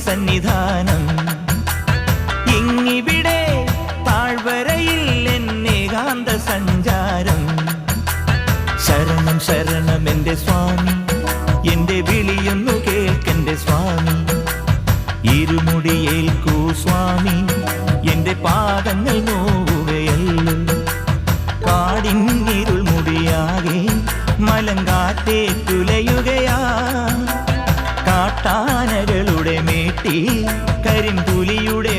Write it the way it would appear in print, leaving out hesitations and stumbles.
സന്നിധാനം. ഇങ്ങിവിടെ താഴ്വരയിൽ എന്നേകാന്ത സഞ്ചാരം. ശരണം ശരണം എൻ്റെ സ്വാമി, എൻ്റെ വിളിയൊന്നു കേൾക്കെൻ്റെ സ്വാമി. ഇരുമുടിയേൽക്കൂ സ്വാമി, എൻ്റെ പാദങ്ങൾ നോവുകയല്ലോ. കാടിന്നിരുൾ മുടിയാകെ മലങ്കാറ്റേറ്റുലയുകയാ. കാട്ടാനകളുടെ മേട്ടി കരിമ്പുലിയുടെ